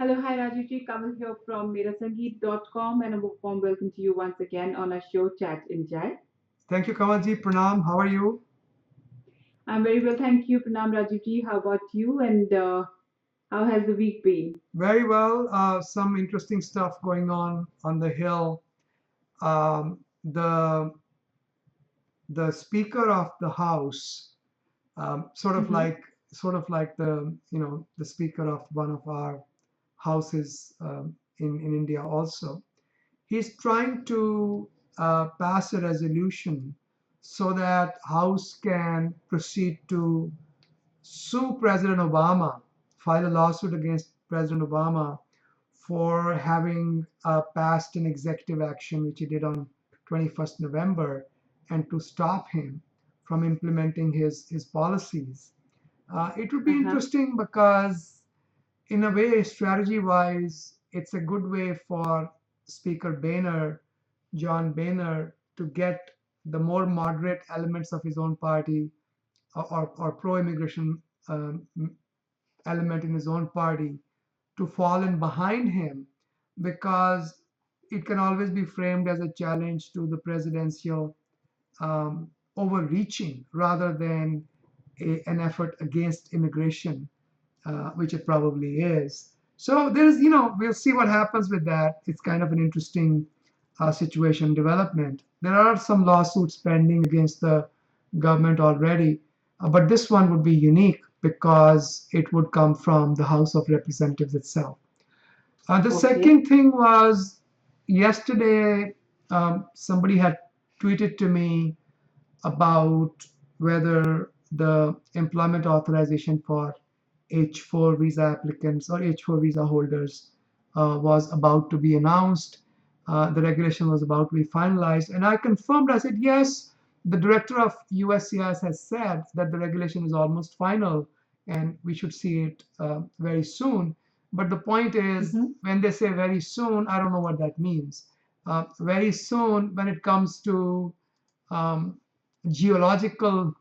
Hello, hi Rajiv, Kamal here from merasangeet.com and a warm welcome to you once again on our show Chat in Jai. Thank you, Kamalji. Pranam. How are you? I'm very well, thank you, Pranam Rajiv. How about you and how has the week been? Very well. Some interesting stuff going on the Hill. Um, the the Speaker of the House, sort of Mm-hmm. like the Speaker of one of our houses in India also. He's trying to pass a resolution so that House can proceed to sue President Obama, file a lawsuit against President Obama for having passed an executive action, which he did on 21st November, and to stop him from implementing his policies. It would be Uh-huh. interesting because, in a way, strategy wise, it's a good way for Speaker Boehner, John Boehner, to get the more moderate elements of his own party or pro-immigration um, element in his own party to fall in behind him, because it can always be framed as a challenge to the presidential overreaching rather than an effort against immigration, which it probably is. So we'll see what happens with that. It's kind of an interesting situation development. There are some lawsuits pending against the government already, but this one would be unique because it would come from the House of Representatives itself. The Okay. second thing was yesterday, somebody had tweeted to me about whether the employment authorization for H-4 visa applicants or H-4 visa holders was about to be announced. The regulation was about to be finalized. And I confirmed, I said, yes, the director of USCIS has said that the regulation is almost final and we should see it very soon. But the point is, Mm-hmm. when they say very soon, I don't know what that means. Very soon, when it comes to um, geological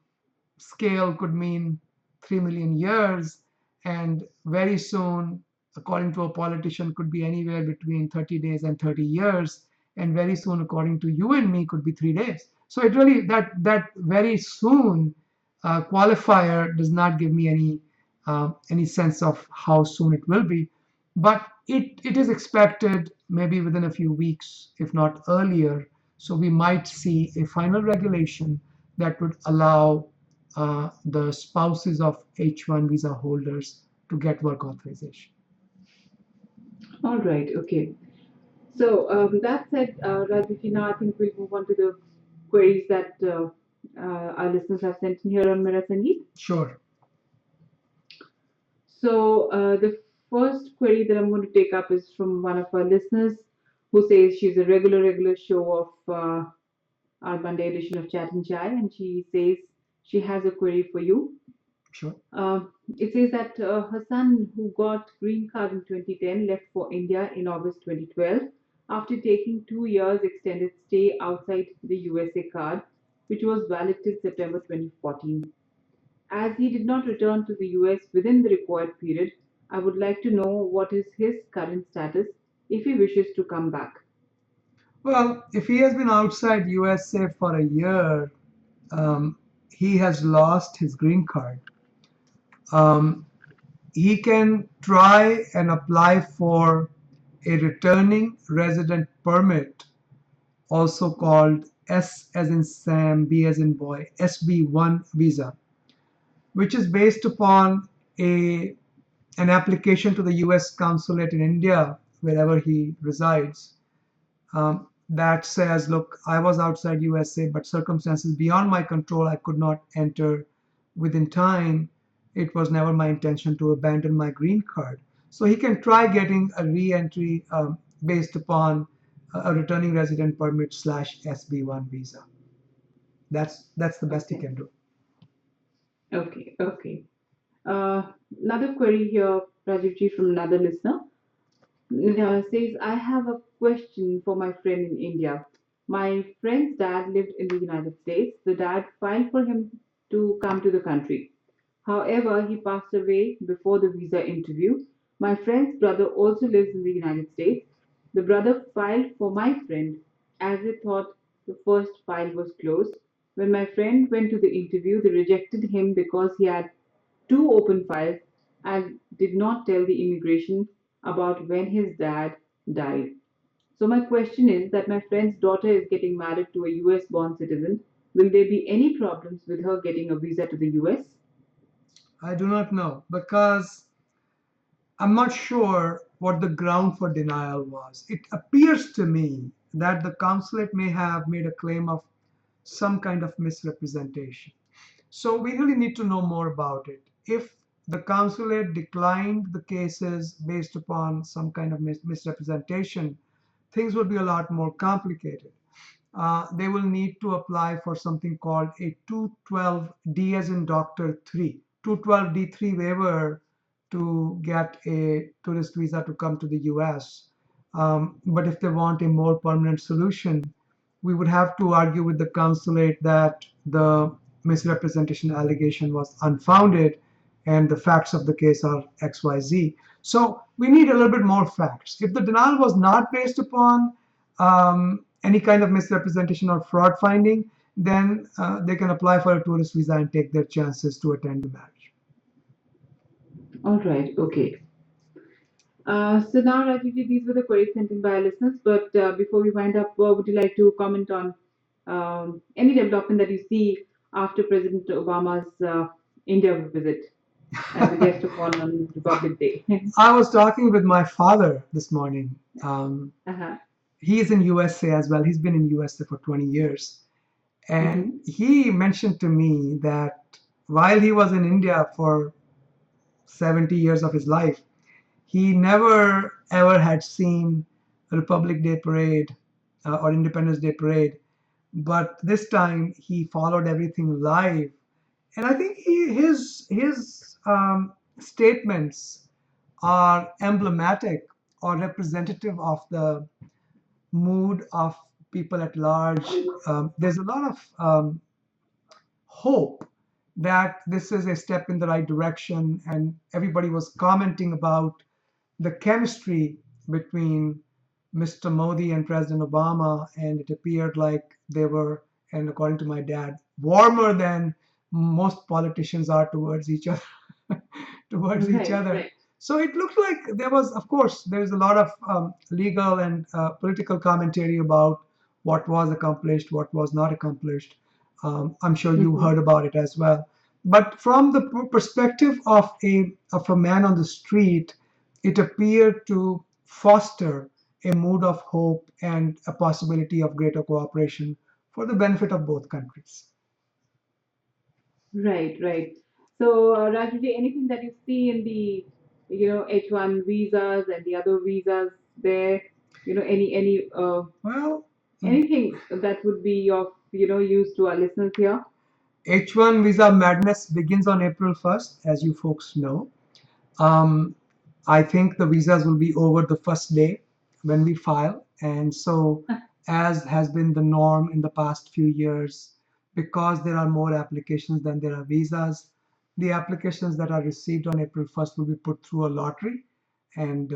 scale, could mean 3 million years, and very soon, according to a politician, could be anywhere between 30 days and 30 years, and very soon, according to you and me, could be 3 days. So it really, that very soon qualifier does not give me any sense of how soon it will be, but it is expected maybe within a few weeks, if not earlier. So we might see a final regulation that would allow the spouses of H-1 visa holders to get work authorization. All right, okay. So that said, Rajiv, now I think we'll move on to the queries that our listeners have sent in here on Merasangeet. Sure. So the first query that I'm going to take up is from one of our listeners who says she's a regular show of our Monday edition of Chat and Chai, and she says she has a query for you. Sure. It says that her son, who got green card in 2010, left for India in August 2012 after taking 2 years extended stay outside the USA card, which was valid till September 2014. As he did not return to the US within the required period, I would like to know what is his current status if he wishes to come back. Well, if he has been outside USA for a year, um, he has lost his green card. Um, he can try and apply for a returning resident permit, also called S as in Sam, B as in boy, SB-1 visa, which is based upon a an application to the U.S. consulate in India, wherever he resides, that says, look, I was outside USA, but circumstances beyond my control, I could not enter within time. It was never my intention to abandon my green card. So he can try getting a re-entry based upon a returning resident permit slash SB1 visa. That's the best he Okay, can do. okay. Uh, Another query here, Rajivji, from another listener. Says, I have a question for my friend in India. My friend's dad lived in the United States. The dad filed for him to come to the country. However, he passed away before the visa interview. My friend's brother also lives in the United States. The brother filed for my friend as they thought the first file was closed. When my friend went to the interview, they rejected him because he had two open files and did not tell the immigration about when his dad died. So my question is that my friend's daughter is getting married to a US born citizen. Will there be any problems with her getting a visa to the US? I do not know because I'm not sure what the ground for denial was. It appears to me that the consulate may have made a claim of some kind of misrepresentation. So we really need to know more about it. If the consulate declined the cases based upon some kind of misrepresentation, things would be a lot more complicated. They will need to apply for something called a 212D as in Doctor 3, 212D3 waiver to get a tourist visa to come to the US. But if they want a more permanent solution, we would have to argue with the consulate that the misrepresentation allegation was unfounded and the facts of the case are XYZ. So we need a little bit more facts. If the denial was not based upon any kind of misrepresentation or fraud finding, then they can apply for a tourist visa and take their chances to attend the marriage. All right, okay. So now, Rajiv, these were the queries sent in by our listeners. But before we wind up, would you like to comment on any development that you see after President Obama's India visit as a guest of honor on Republic Day? I was talking with my father this morning. Uh-huh. He is in USA as well. He's been in USA for 20 years. And Mm-hmm. he mentioned to me that while he was in India for 70 years of his life, he never ever had seen a Republic Day parade or Independence Day parade. But this time he followed everything live. And I think his statements are emblematic or representative of the mood of people at large. There's a lot of hope that this is a step in the right direction, and everybody was commenting about the chemistry between Mr. Modi and President Obama, and it appeared like they were, and according to my dad, warmer than most politicians are towards each other. towards each Right, other. right. So it looked like there was, of course, there's a lot of legal and political commentary about what was accomplished, what was not accomplished. I'm sure you Mm-hmm. heard about it as well. But from the perspective of a man on the street, it appeared to foster a mood of hope and a possibility of greater cooperation for the benefit of both countries. Right, right. So, Rajvi, anything that you see in the, H-1 visas and the other visas there, Well, anything that would be of, use to our listeners here? H1 visa madness begins on April 1st, as you folks know. Um, I think the visas will be over the first day when we file. And so, as has been the norm in the past few years, because there are more applications than there are visas, the applications that are received on April 1st will be put through a lottery. And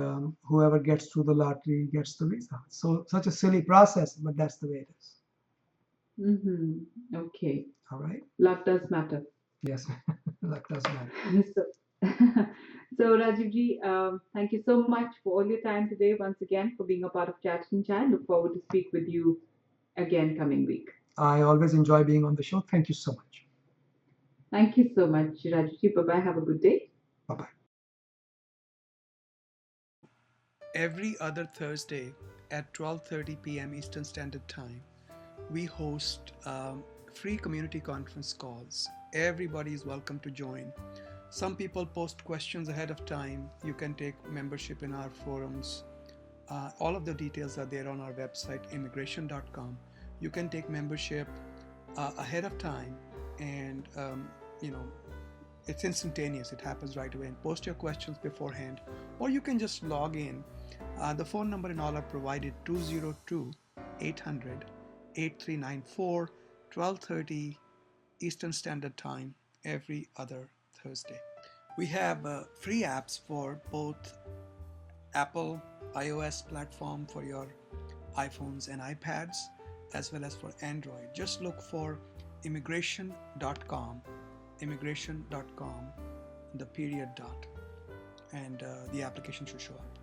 whoever gets through the lottery gets the visa. So, such a silly process, but that's the way it is. Mm-hmm. Okay. All right. Luck does matter. Yes, that does matter. So, so Rajivji, thank you so much for all your time today, once again, for being a part of Chat and Chat. Look forward to speak with you again coming week. I always enjoy being on the show. Thank you so much. Thank you so much, Rajivji. Bye-bye. Have a good day. Bye bye. Every other Thursday at 12:30 p.m. Eastern Standard Time, we host free community conference calls. Everybody is welcome to join. Some people post questions ahead of time. You can take membership in our forums. All of the details are there on our website, immigration.com. You can take membership ahead of time, and you know it's instantaneous. It happens right away. And post your questions beforehand, or you can just log in. The phone number and all are provided: 202 800 8394, 12:30 Eastern Standard Time every other Thursday. We have free apps for both Apple iOS platform for your iPhones and iPads, as well as for Android. Just look for immigration.com, the period dot, and the application should show up.